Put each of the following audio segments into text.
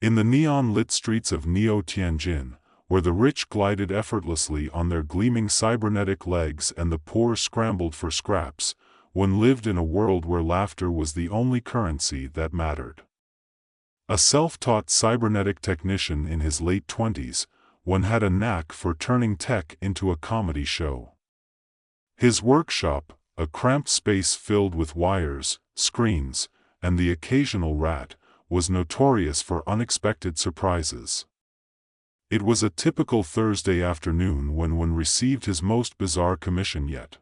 In the neon-lit streets of Neo-Tianjin, where the rich glided effortlessly on their gleaming cybernetic legs and the poor scrambled for scraps, one lived in a world where laughter was the only currency that mattered. A self-taught cybernetic technician in his late 20s, one had a knack for turning tech into a comedy show. His workshop, a cramped space filled with wires, screens, and the occasional rat, was notorious for unexpected surprises. It was a typical Thursday afternoon when one received his most bizarre commission yet.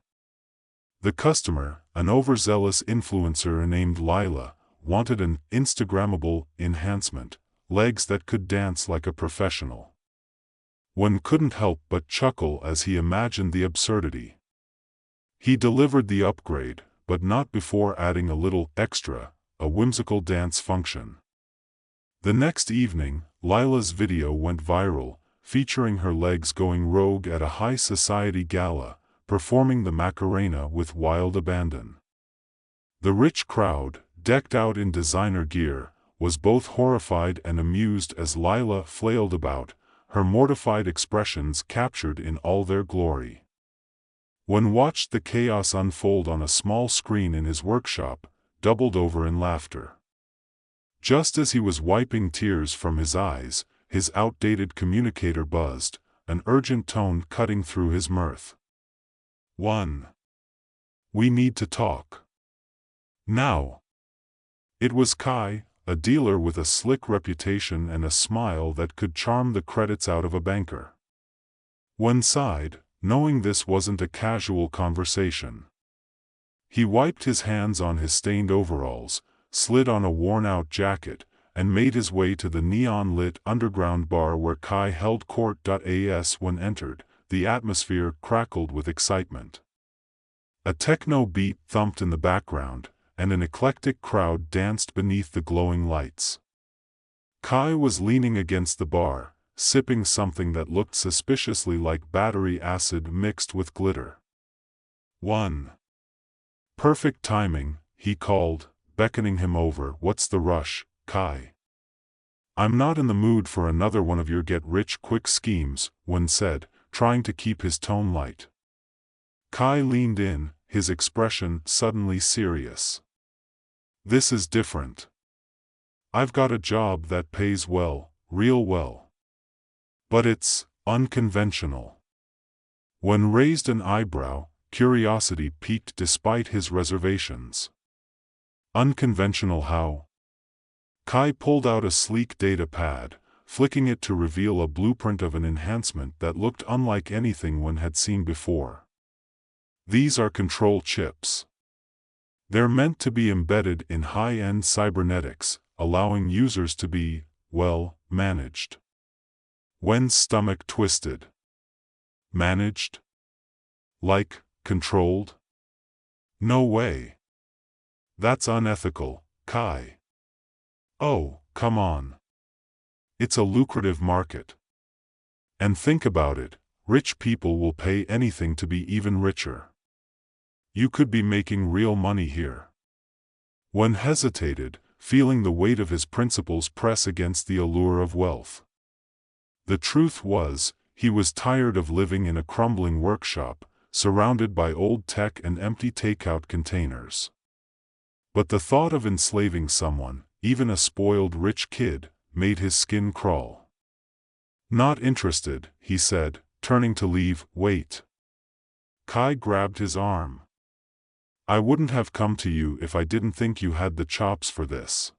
The customer, an overzealous influencer named Lila, wanted an Instagrammable enhancement, legs that could dance like a professional. One couldn't help but chuckle as he imagined the absurdity. He delivered the upgrade, but not before adding a little extra, a whimsical dance function. The next evening, Lila's video went viral, featuring her legs going rogue at a high society gala, performing the Macarena with wild abandon. The rich crowd, decked out in designer gear, was both horrified and amused as Lila flailed about, her mortified expressions captured in all their glory. One watched the chaos unfold on a small screen in his workshop, doubled over in laughter. Just as he was wiping tears from his eyes, his outdated communicator buzzed, an urgent tone cutting through his mirth. "1. We need to talk. Now." It was Kai, a dealer with a slick reputation and a smile that could charm the credits out of a banker. One sighed, knowing this wasn't a casual conversation. He wiped his hands on his stained overalls, slid on a worn-out jacket, and made his way to the neon-lit underground bar where Kai held court. As when entered, the atmosphere crackled with excitement. A techno beat thumped in the background, and an eclectic crowd danced beneath the glowing lights. Kai was leaning against the bar, sipping something that looked suspiciously like battery acid mixed with glitter. 1. Perfect timing, he called, beckoning him over. "What's the rush, Kai?" "I'm not in the mood for another one of your get-rich-quick schemes," one said, trying to keep his tone light. Kai leaned in, his expression suddenly serious. "This is different. I've got a job that pays well, real well. But it's unconventional." One raised an eyebrow, curiosity piqued despite his reservations. "Unconventional how?" Kai pulled out a sleek data pad, flicking it to reveal a blueprint of an enhancement that looked unlike anything one had seen before. "These are control chips. They're meant to be embedded in high-end cybernetics, allowing users to be, well, managed." Wen's stomach twisted. "Managed? Like, controlled? No way. That's unethical, Kai." "Oh, come on. It's a lucrative market. And think about it, rich people will pay anything to be even richer. You could be making real money here." One hesitated, feeling the weight of his principles press against the allure of wealth. The truth was, he was tired of living in a crumbling workshop, surrounded by old tech and empty takeout containers. But the thought of enslaving someone, even a spoiled rich kid, made his skin crawl. "Not interested," he said, turning to leave. "Wait." Kai grabbed his arm. "I wouldn't have come to you if I didn't think you had the chops for this.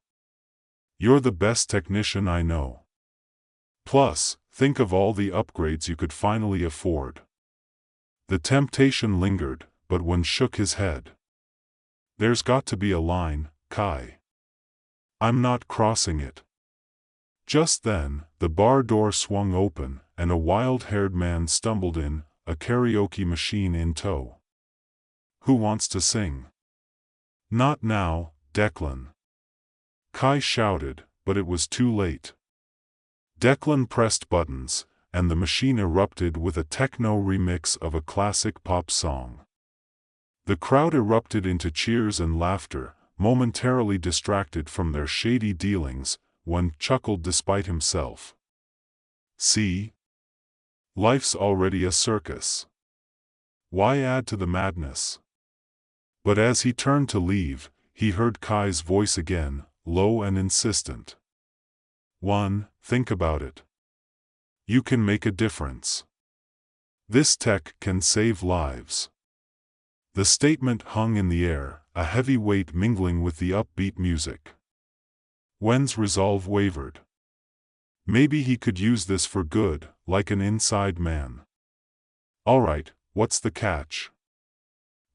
You're the best technician I know. Plus, think of all the upgrades you could finally afford." The temptation lingered, but one shook his head. "There's got to be a line, Kai. I'm not crossing it." Just then, the bar door swung open, and a wild-haired man stumbled in, a karaoke machine in tow. "Who wants to sing?" "Not now, Declan." Kai shouted, but it was too late. Declan pressed buttons, and the machine erupted with a techno remix of a classic pop song. The crowd erupted into cheers and laughter, momentarily distracted from their shady dealings, Wen chuckled despite himself. See? Life's already a circus. Why add to the madness? But as he turned to leave, he heard Kai's voice again, low and insistent. One, think about it. You can make a difference. This tech can save lives. The statement hung in the air, a heavy weight mingling with the upbeat music. Wen's resolve wavered. Maybe he could use this for good, like an inside man. All right, what's the catch?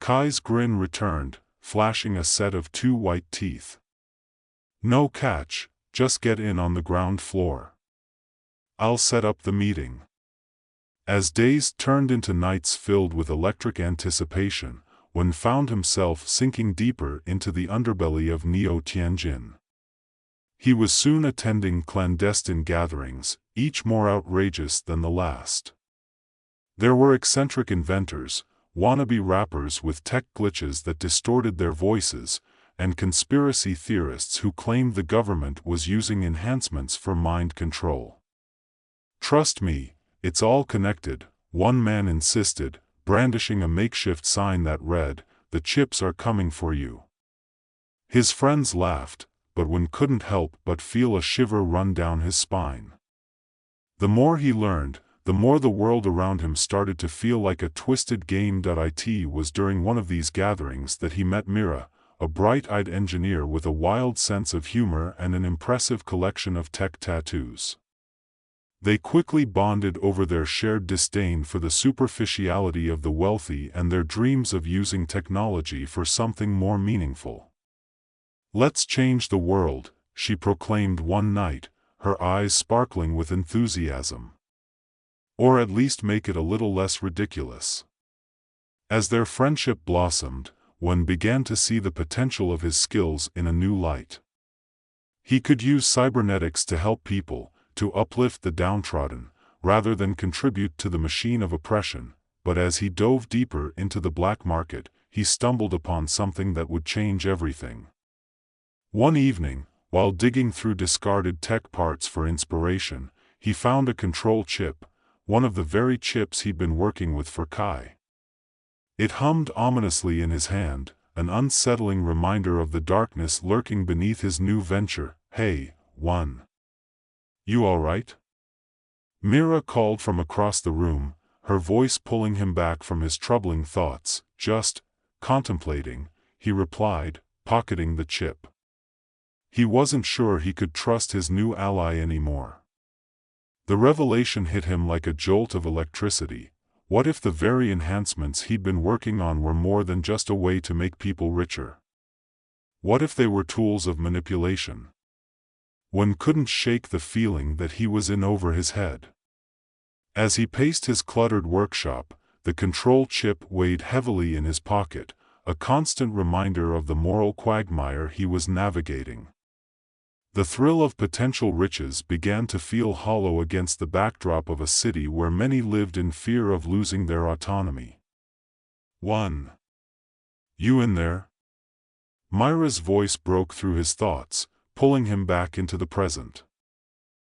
Kai's grin returned, flashing a set of 2 white teeth. No catch, just get in on the ground floor. I'll set up the meeting. As days turned into nights filled with electric anticipation, Wen found himself sinking deeper into the underbelly of Neo-Tianjin. He was soon attending clandestine gatherings, each more outrageous than the last. There were eccentric inventors, wannabe rappers with tech glitches that distorted their voices, and conspiracy theorists who claimed the government was using enhancements for mind control. Trust me, it's all connected, one man insisted, brandishing a makeshift sign that read, "The chips are coming for you." His friends laughed, but Wen couldn't help but feel a shiver run down his spine. The more he learned, the more the world around him started to feel like a twisted game. It was during one of these gatherings that he met Mira, a bright-eyed engineer with a wild sense of humor and an impressive collection of tech tattoos. They quickly bonded over their shared disdain for the superficiality of the wealthy and their dreams of using technology for something more meaningful. "Let's change the world," she proclaimed one night, her eyes sparkling with enthusiasm. Or at least make it a little less ridiculous. As their friendship blossomed, Wen began to see the potential of his skills in a new light. He could use cybernetics to help people, to uplift the downtrodden, rather than contribute to the machine of oppression, but as he dove deeper into the black market, he stumbled upon something that would change everything. One evening, while digging through discarded tech parts for inspiration, he found a control chip, one of the very chips he'd been working with for Kai. It hummed ominously in his hand, an unsettling reminder of the darkness lurking beneath his new venture. "Hey, Wen. You alright?" Mira called from across the room, her voice pulling him back from his troubling thoughts. "Just contemplating," he replied, pocketing the chip. He wasn't sure he could trust his new ally anymore. The revelation hit him like a jolt of electricity. What if the very enhancements he'd been working on were more than just a way to make people richer? What if they were tools of manipulation? Wen couldn't shake the feeling that he was in over his head. As he paced his cluttered workshop, the control chip weighed heavily in his pocket, a constant reminder of the moral quagmire he was navigating. The thrill of potential riches began to feel hollow against the backdrop of a city where many lived in fear of losing their autonomy. "Wen. You in there?" Myra's voice broke through his thoughts, pulling him back into the present.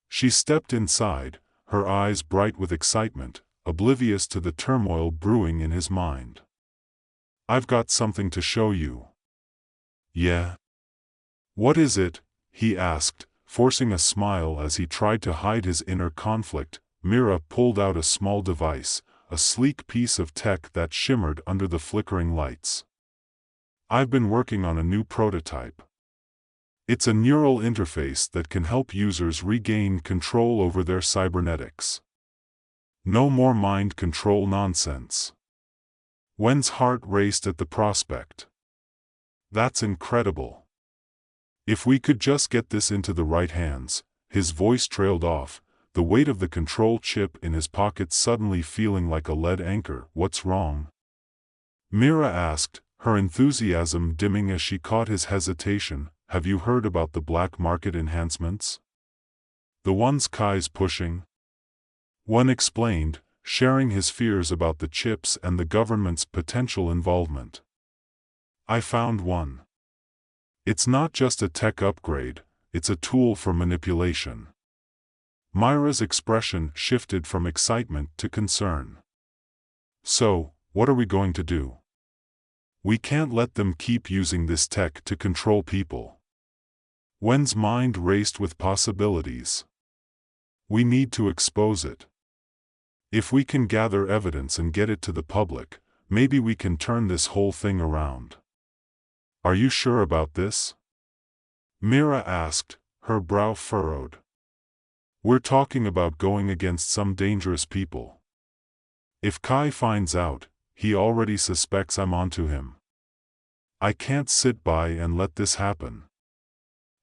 She stepped inside, her eyes bright with excitement, oblivious to the turmoil brewing in his mind. "I've got something to show you." "Yeah? What is it?" he asked, forcing a smile as he tried to hide his inner conflict. Mira pulled out a small device, a sleek piece of tech that shimmered under the flickering lights. "I've been working on a new prototype. It's a neural interface that can help users regain control over their cybernetics. No more mind control nonsense." Wen's heart raced at the prospect. "That's incredible. If we could just get this into the right hands." His voice trailed off, the weight of the control chip in his pocket suddenly feeling like a lead anchor. "What's wrong?" Mira asked, her enthusiasm dimming as she caught his hesitation. "Have you heard about the black market enhancements? The ones Kai's pushing?" Wen explained, sharing his fears about the chips and the government's potential involvement. "I found one. It's not just a tech upgrade, it's a tool for manipulation. Myra's expression shifted from excitement to concern. So, what are we going to do? We can't let them keep using this tech to control people. Wen's mind raced with possibilities. We need to expose it. If we can gather evidence and get it to the public, maybe we can turn this whole thing around. Are you sure about this? Mira asked, her brow furrowed. We're talking about going against some dangerous people. If Kai finds out, he already suspects I'm onto him. I can't sit by and let this happen.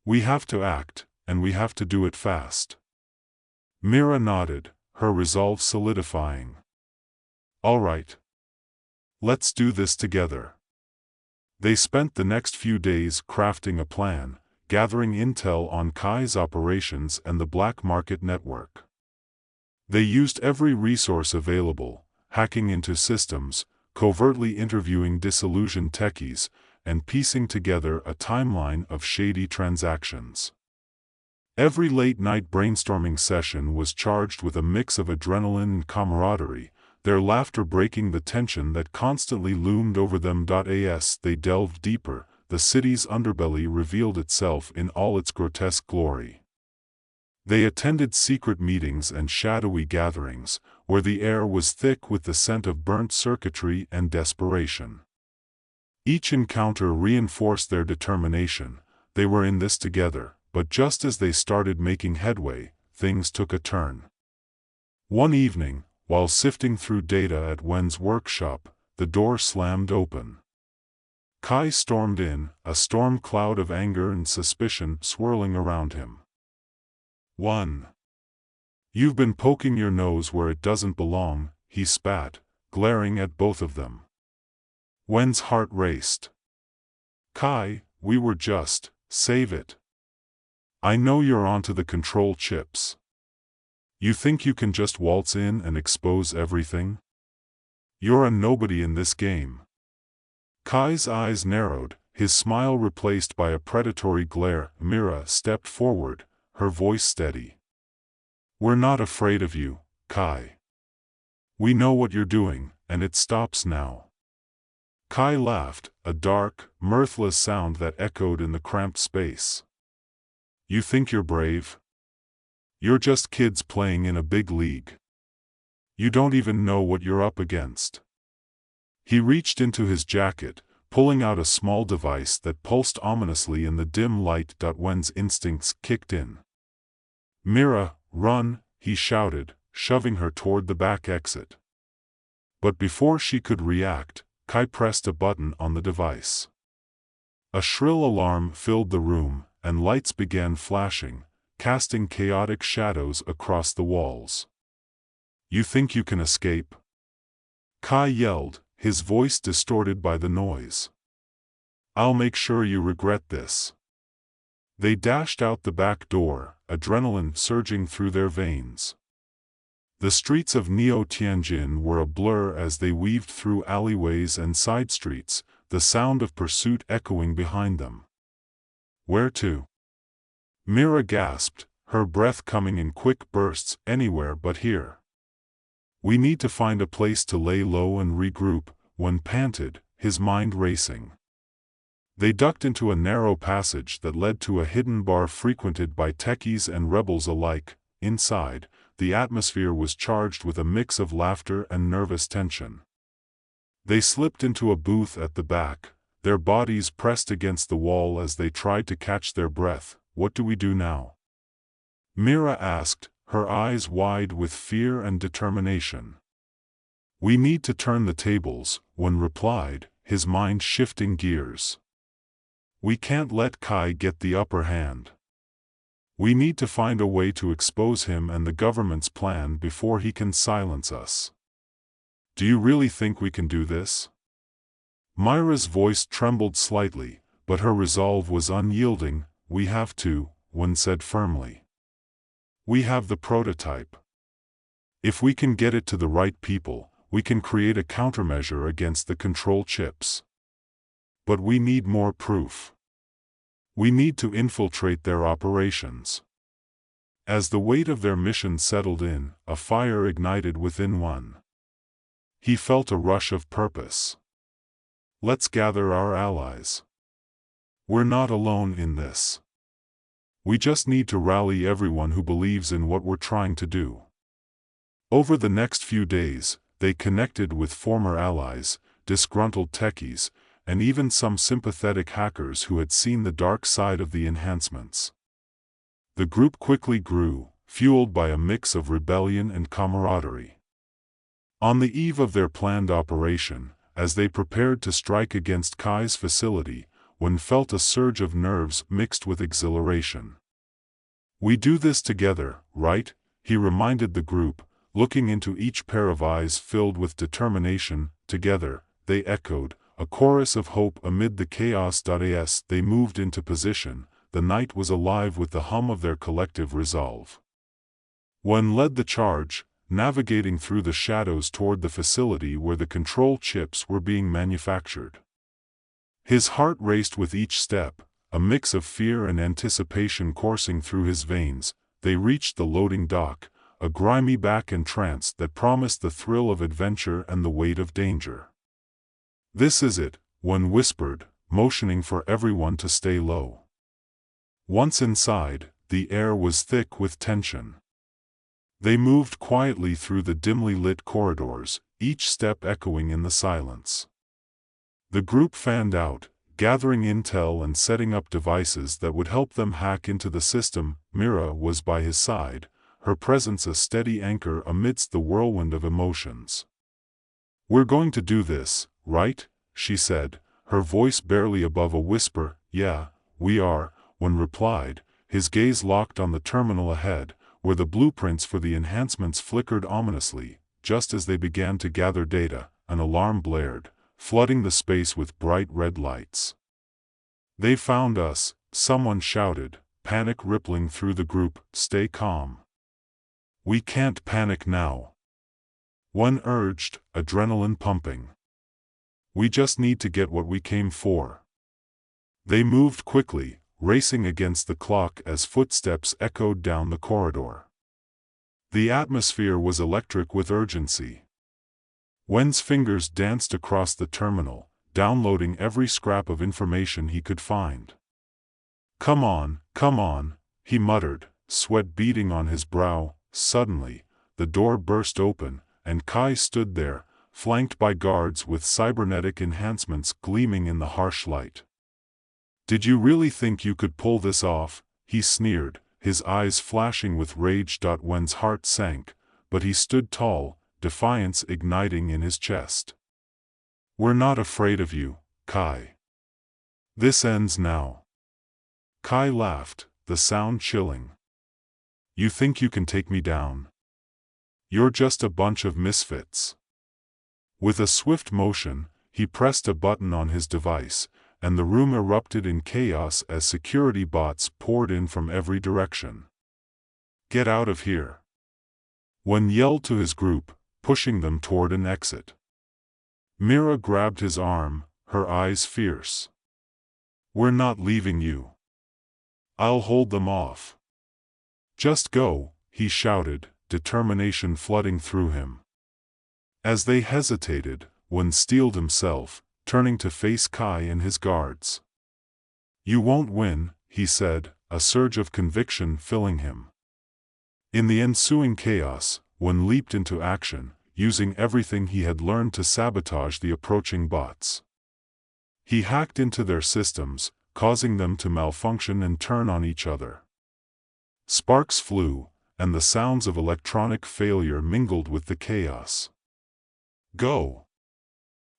We have to act, and we have to do it fast. Mira nodded, her resolve solidifying. All right. Let's do this together. They spent the next few days crafting a plan, gathering intel on Kai's operations and the black market network. They used every resource available, hacking into systems, covertly interviewing disillusioned techies, and piecing together a timeline of shady transactions. Every late-night brainstorming session was charged with a mix of adrenaline and camaraderie, their laughter breaking the tension that constantly loomed over them. As they delved deeper, the city's underbelly revealed itself in all its grotesque glory. They attended secret meetings and shadowy gatherings, where the air was thick with the scent of burnt circuitry and desperation. Each encounter reinforced their determination. They were in this together, but just as they started making headway, things took a turn. One evening, while sifting through data at Wen's workshop, the door slammed open. Kai stormed in, a storm cloud of anger and suspicion swirling around him. 1. You've been poking your nose where it doesn't belong, he spat, glaring at both of them. Wen's heart raced. Kai, we were just, save it. I know you're onto the control chips. You think you can just waltz in and expose everything? You're a nobody in this game. Kai's eyes narrowed, his smile replaced by a predatory glare. Mira stepped forward, her voice steady. We're not afraid of you, Kai. We know what you're doing, and it stops now. Kai laughed, a dark, mirthless sound that echoed in the cramped space. You think you're brave? You're just kids playing in a big league. You don't even know what you're up against. He reached into his jacket, pulling out a small device that pulsed ominously in the dim light. Wen's instincts kicked in. Mira, run, he shouted, shoving her toward the back exit. But before she could react, Kai pressed a button on the device. A shrill alarm filled the room, and lights began flashing, casting chaotic shadows across the walls. You think you can escape? Kai yelled, his voice distorted by the noise. I'll make sure you regret this. They dashed out the back door, adrenaline surging through their veins. The streets of Neo-Tianjin were a blur as they weaved through alleyways and side streets, the sound of pursuit echoing behind them. Where to? Mira gasped, her breath coming in quick bursts. Anywhere but here. We need to find a place to lay low and regroup, Wen panted, his mind racing. They ducked into a narrow passage that led to a hidden bar frequented by techies and rebels alike. Inside, the atmosphere was charged with a mix of laughter and nervous tension. They slipped into a booth at the back, their bodies pressed against the wall as they tried to catch their breath. What do we do now? Mira asked, her eyes wide with fear and determination. We need to turn the tables, Wen replied, his mind shifting gears. We can't let Kai get the upper hand. We need to find a way to expose him and the government's plan before he can silence us. Do you really think we can do this? Myra's voice trembled slightly, but her resolve was unyielding. We have to, Wen said firmly. We have the prototype. If we can get it to the right people, we can create a countermeasure against the control chips. But we need more proof. We need to infiltrate their operations. As the weight of their mission settled in, a fire ignited within one. He felt a rush of purpose. Let's gather our allies. We're not alone in this. We just need to rally everyone who believes in what we're trying to do. Over the next few days, they connected with former allies, disgruntled techies, and even some sympathetic hackers who had seen the dark side of the enhancements. The group quickly grew, fueled by a mix of rebellion and camaraderie. On the eve of their planned operation, as they prepared to strike against Kai's facility, one felt a surge of nerves mixed with exhilaration. "We do this together, right?" he reminded the group, looking into each pair of eyes filled with determination. "Together," they echoed, a chorus of hope amid the chaos. As they moved into position, the night was alive with the hum of their collective resolve. One led the charge, navigating through the shadows toward the facility where the control chips were being manufactured. His heart raced with each step, a mix of fear and anticipation coursing through his veins. They reached the loading dock, a grimy back-end trance that promised the thrill of adventure and the weight of danger. "This is it," one whispered, motioning for everyone to stay low. Once inside, the air was thick with tension. They moved quietly through the dimly lit corridors, each step echoing in the silence. The group fanned out, gathering intel and setting up devices that would help them hack into the system. Mira was by his side, her presence a steady anchor amidst the whirlwind of emotions. "We're going to do this, right?" she said, her voice barely above a whisper. "Yeah, we are," one replied, his gaze locked on the terminal ahead, where the blueprints for the enhancements flickered ominously. Just as they began to gather data, an alarm blared, flooding the space with bright red lights. "They found us," someone shouted, panic rippling through the group. "Stay calm. We can't panic now," one urged, adrenaline pumping. "We just need to get what we came for." They moved quickly, racing against the clock as footsteps echoed down the corridor. The atmosphere was electric with urgency. Wen's fingers danced across the terminal, downloading every scrap of information he could find. Come on," he muttered, sweat beading on his brow. Suddenly, the door burst open, and Kai stood there, flanked by guards with cybernetic enhancements gleaming in the harsh light. "Did you really think you could pull this off?" he sneered, his eyes flashing with rage. Wen's heart sank, but he stood tall, defiance igniting in his chest. "We're not afraid of you, Kai. This ends now." Kai laughed, the sound chilling. "You think you can take me down? You're just a bunch of misfits." With a swift motion, he pressed a button on his device, and the room erupted in chaos as security bots poured in from every direction. "Get out of here!" One yelled to his group, pushing them toward an exit. Mira grabbed his arm, her eyes fierce. "We're not leaving you. I'll hold them off." "Just go," he shouted, determination flooding through him. As they hesitated, one steeled himself, turning to face Kai and his guards. "You won't win," he said, a surge of conviction filling him. In the ensuing chaos, one leaped into action, using everything he had learned to sabotage the approaching bots. He hacked into their systems, causing them to malfunction and turn on each other. Sparks flew, and the sounds of electronic failure mingled with the chaos. "Go!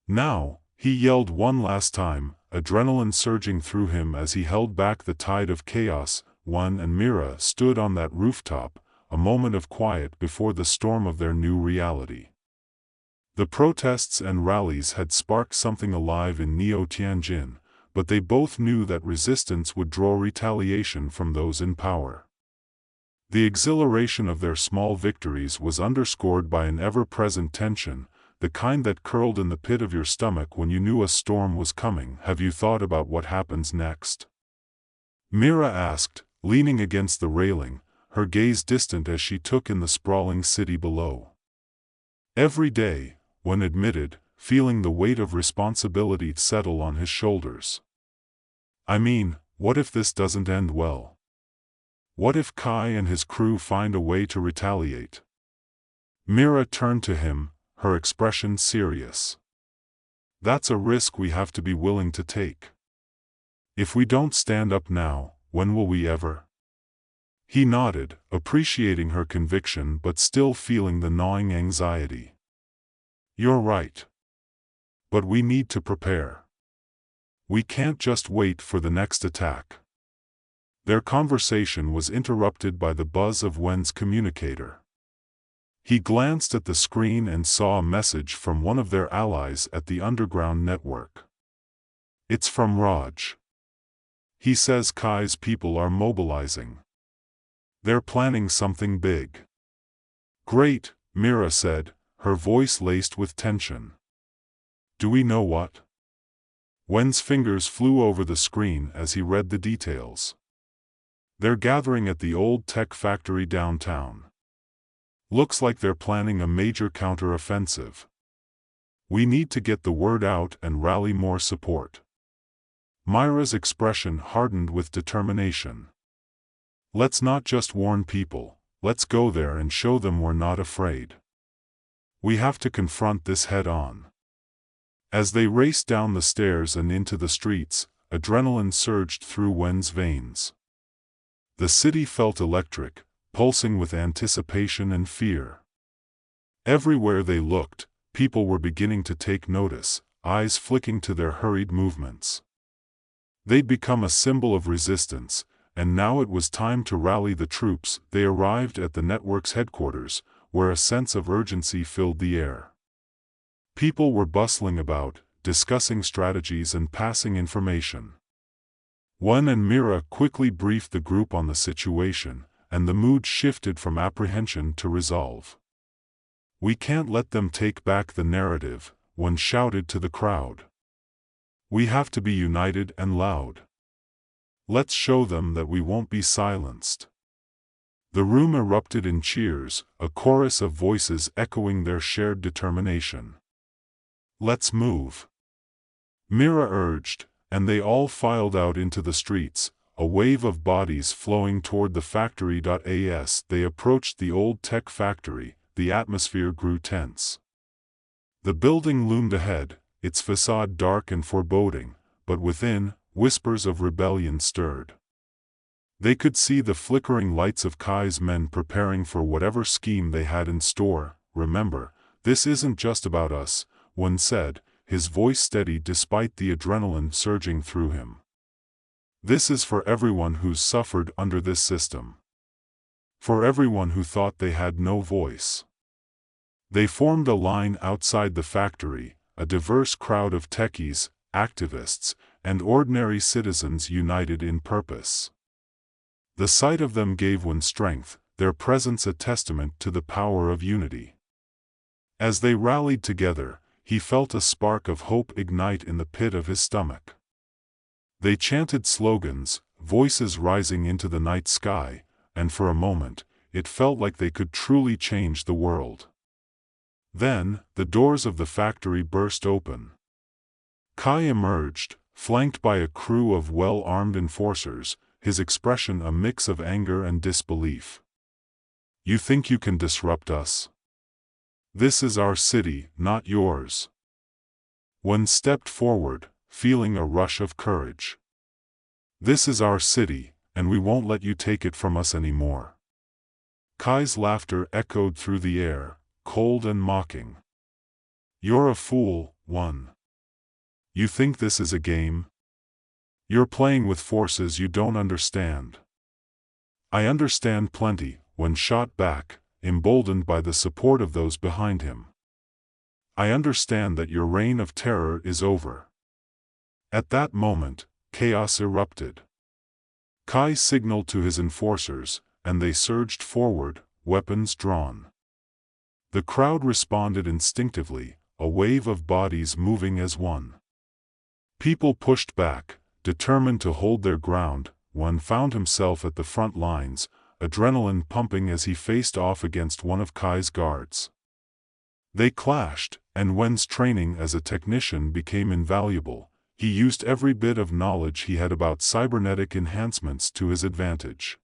Now!" he yelled one last time, adrenaline surging through him as he held back the tide of chaos. One and Mira stood on that rooftop, a moment of quiet before the storm of their new reality. The protests and rallies had sparked something alive in Neo-Tianjin, but they both knew that resistance would draw retaliation from those in power. The exhilaration of their small victories was underscored by an ever-present tension, the kind that curled in the pit of your stomach when you knew a storm was coming. Have you thought about what happens next? Mira asked, leaning against the railing, her gaze distant as she took in the sprawling city below. Every day, Wen admitted, feeling the weight of responsibility settle on his shoulders. I mean, what if this doesn't end well? What if Kai and his crew find a way to retaliate? Mira turned to him, her expression serious. That's a risk we have to be willing to take. If we don't stand up now, when will we ever? He nodded, appreciating her conviction but still feeling the gnawing anxiety. You're right. But we need to prepare. We can't just wait for the next attack. Their conversation was interrupted by the buzz of Wen's communicator. He glanced at the screen and saw a message from one of their allies at the underground network. It's from Raj. He says Kai's people are mobilizing. They're planning something big. Great, Mira said, her voice laced with tension. Do we know what? Wen's fingers flew over the screen as he read the details. They're gathering at the old tech factory downtown. Looks like they're planning a major counter-offensive. We need to get the word out and rally more support. Myra's expression hardened with determination. Let's not just warn people, let's go there and show them we're not afraid. We have to confront this head-on. As they raced down the stairs and into the streets, adrenaline surged through Wen's veins. The city felt electric, pulsing with anticipation and fear. Everywhere they looked, people were beginning to take notice, eyes flicking to their hurried movements. They'd become a symbol of resistance, and now it was time to rally the troops. They arrived at the network's headquarters, where a sense of urgency filled the air. People were bustling about, discussing strategies and passing information. Wen and Mira quickly briefed the group on the situation, and the mood shifted from apprehension to resolve. We can't let them take back the narrative, Wen shouted to the crowd. We have to be united and loud. Let's show them that we won't be silenced. The room erupted in cheers, a chorus of voices echoing their shared determination. Let's move. Mira urged, and they all filed out into the streets, a wave of bodies flowing toward the factory. As they approached the old tech factory, the atmosphere grew tense. The building loomed ahead, its facade dark and foreboding, but within, whispers of rebellion stirred. They could see the flickering lights of Kai's men preparing for whatever scheme they had in store. Remember, this isn't just about us, Wen said, his voice steady despite the adrenaline surging through him. This is for everyone who's suffered under this system. For everyone who thought they had no voice. They formed a line outside the factory, a diverse crowd of techies, activists, and ordinary citizens united in purpose. The sight of them gave Wen strength, their presence a testament to the power of unity. As they rallied together, he felt a spark of hope ignite in the pit of his stomach. They chanted slogans, voices rising into the night sky, and for a moment, it felt like they could truly change the world. Then, the doors of the factory burst open. Kai emerged, flanked by a crew of well-armed enforcers, his expression a mix of anger and disbelief. You think you can disrupt us? This is our city, not yours. Wen stepped forward, feeling a rush of courage. This is our city, and we won't let you take it from us anymore. Kai's laughter echoed through the air, cold and mocking. You're a fool, Wen. You think this is a game? You're playing with forces you don't understand. I understand plenty, Wen shot back, emboldened by the support of those behind him. I understand that your reign of terror is over. At that moment, chaos erupted. Kai signaled to his enforcers, and they surged forward, weapons drawn. The crowd responded instinctively, a wave of bodies moving as one. People pushed back, determined to hold their ground, One found himself at the front lines, adrenaline pumping as he faced off against one of Kai's guards. They clashed, and Wen's training as a technician became invaluable. He used every bit of knowledge he had about cybernetic enhancements to his advantage.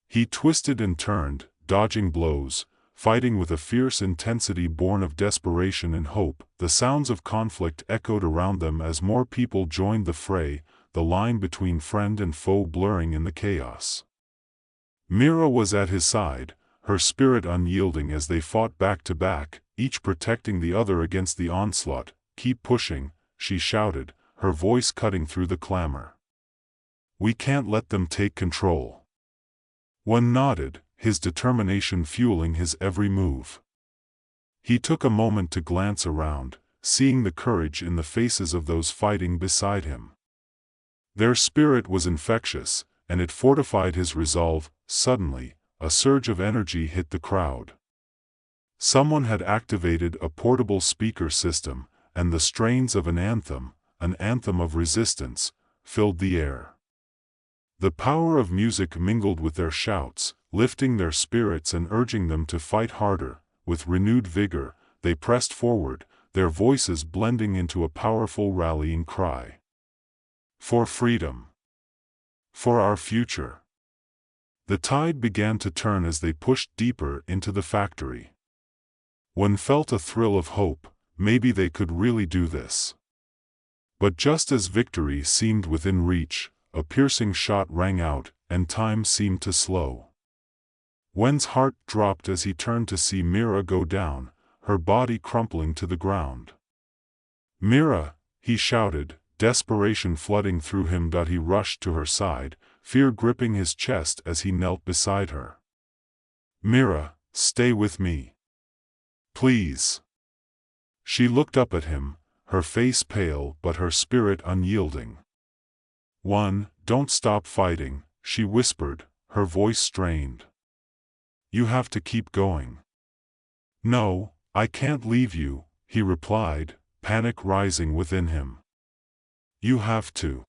He twisted and turned, dodging blows, fighting with a fierce intensity born of desperation and hope. The sounds of conflict echoed around them as more people joined the fray, the line between friend and foe blurring in the chaos. Mira was at his side, her spirit unyielding as they fought back to back, each protecting the other against the onslaught. "Keep pushing," she shouted, her voice cutting through the clamor. "We can't let them take control." Wen nodded, his determination fueling his every move. He took a moment to glance around, seeing the courage in the faces of those fighting beside him. Their spirit was infectious, and it fortified his resolve. Suddenly, a surge of energy hit the crowd. Someone had activated a portable speaker system, and the strains of an anthem of resistance, filled the air. The power of music mingled with their shouts, lifting their spirits and urging them to fight harder. With renewed vigor, they pressed forward, their voices blending into a powerful rallying cry. For freedom. For our future. The tide began to turn as they pushed deeper into the factory. One felt a thrill of hope, maybe they could really do this. But just as victory seemed within reach, a piercing shot rang out, and time seemed to slow. Wen's heart dropped as he turned to see Mira go down, her body crumpling to the ground. "Mira!" he shouted, desperation flooding through him. He rushed to her side, fear gripping his chest as he knelt beside her. "Mira, stay with me. Please." She looked up at him, her face pale but her spirit unyielding. "Don't stop fighting," she whispered, her voice strained. "You have to keep going." "No, I can't leave you," he replied, panic rising within him. "You have to.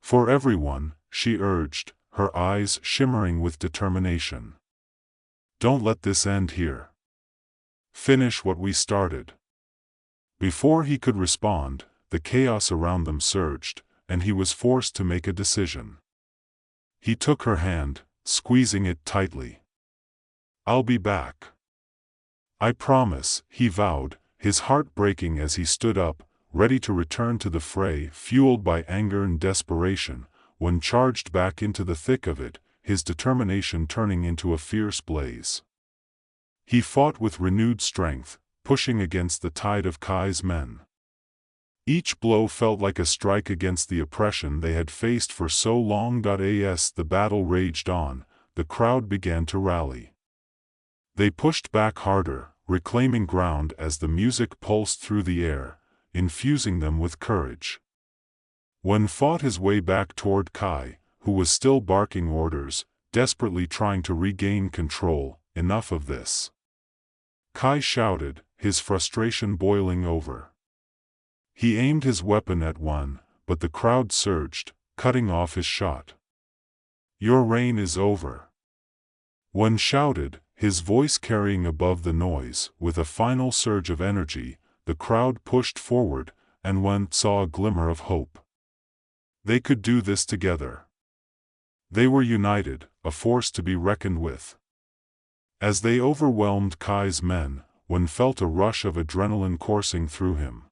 For everyone," she urged, her eyes shimmering with determination. "Don't let this end here. Finish what we started." Before he could respond, the chaos around them surged, and he was forced to make a decision. He took her hand, squeezing it tightly. "I'll be back. I promise," he vowed, his heart breaking as he stood up, ready to return to the fray. Fueled by anger and desperation, when charged back into the thick of it, his determination turning into a fierce blaze. He fought with renewed strength, pushing against the tide of Kai's men. Each blow felt like a strike against the oppression they had faced for so long. As the battle raged on, the crowd began to rally. They pushed back harder, reclaiming ground as the music pulsed through the air, infusing them with courage. Wen fought his way back toward Kai, who was still barking orders, desperately trying to regain control. "Enough of this!" Kai shouted, his frustration boiling over. He aimed his weapon at Wen, but the crowd surged, cutting off his shot. "Your reign is over!" Wen shouted, his voice carrying above the noise. With a final surge of energy, the crowd pushed forward, and Wen saw a glimmer of hope. They could do this together. They were united, a force to be reckoned with. As they overwhelmed Kai's men, Wen felt a rush of adrenaline coursing through him.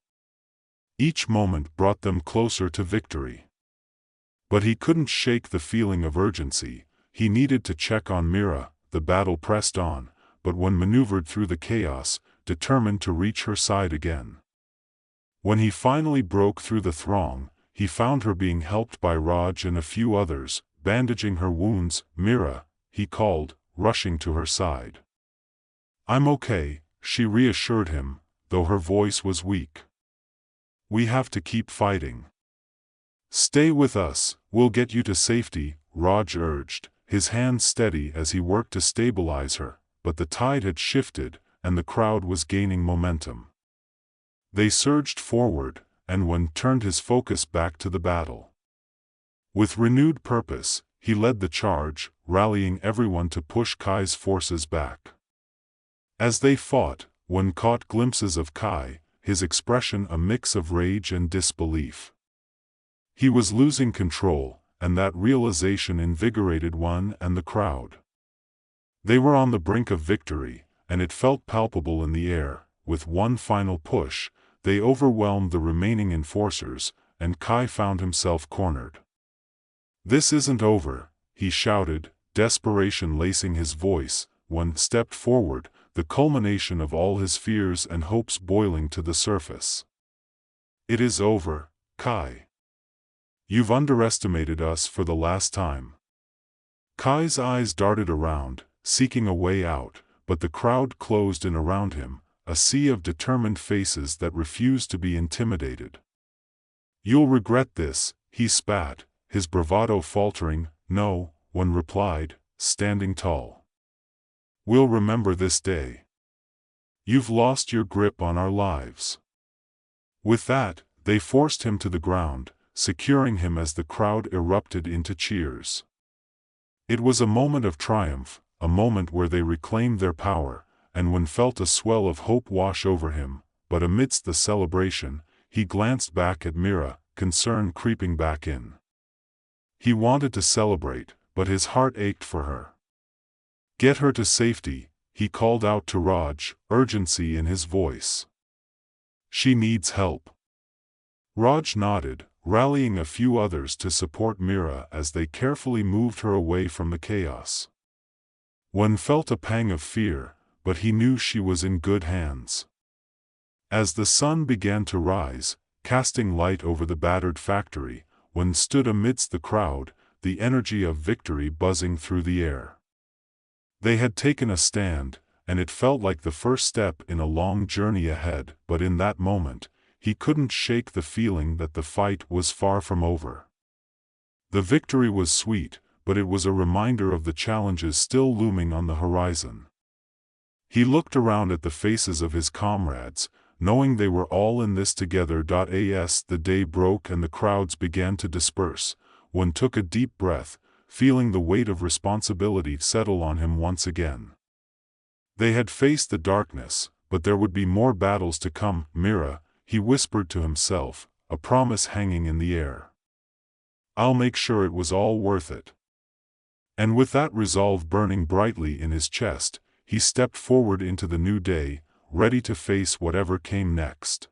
Each moment brought them closer to victory. But he couldn't shake the feeling of urgency. He needed to check on Mira. The battle pressed on, but Wen maneuvered through the chaos, determined to reach her side again. When he finally broke through the throng, he found her being helped by Raj and a few others, bandaging her wounds. "Mira," he called, rushing to her side. "I'm okay," she reassured him, though her voice was weak. "We have to keep fighting." "Stay with us, we'll get you to safety," Raj urged, his hands steady as he worked to stabilize her, but the tide had shifted, and the crowd was gaining momentum. They surged forward, and Wen turned his focus back to the battle. With renewed purpose, he led the charge, rallying everyone to push Kai's forces back. As they fought, one caught glimpses of Kai, his expression a mix of rage and disbelief. He was losing control, and that realization invigorated one and the crowd. They were on the brink of victory, and it felt palpable in the air. With one final push, they overwhelmed the remaining enforcers, and Kai found himself cornered. "This isn't over," he shouted, desperation lacing his voice. One stepped forward, the culmination of all his fears and hopes boiling to the surface. "It is over, Kai. You've underestimated us for the last time." Kai's eyes darted around, seeking a way out, but the crowd closed in around him, a sea of determined faces that refused to be intimidated. "You'll regret this," he spat, his bravado faltering. "No," one replied, standing tall. "We'll remember this day. You've lost your grip on our lives." With that, they forced him to the ground, securing him as the crowd erupted into cheers. It was a moment of triumph, a moment where they reclaimed their power, and one felt a swell of hope wash over him. But amidst the celebration, he glanced back at Mira, concern creeping back in. He wanted to celebrate, but his heart ached for her. "Get her to safety," he called out to Raj, urgency in his voice. "She needs help." Raj nodded, rallying a few others to support Mira as they carefully moved her away from the chaos. One felt a pang of fear, but he knew she was in good hands. As the sun began to rise, casting light over the battered factory, one stood amidst the crowd, the energy of victory buzzing through the air. They had taken a stand, and it felt like the first step in a long journey ahead. But in that moment, he couldn't shake the feeling that the fight was far from over. The victory was sweet, but it was a reminder of the challenges still looming on the horizon. He looked around at the faces of his comrades, knowing they were all in this together. As the day broke and the crowds began to disperse, one took a deep breath, feeling the weight of responsibility settle on him once again. They had faced the darkness, but there would be more battles to come. "Mira," he whispered to himself, a promise hanging in the air. "I'll make sure it was all worth it." And with that resolve burning brightly in his chest, he stepped forward into the new day, ready to face whatever came next.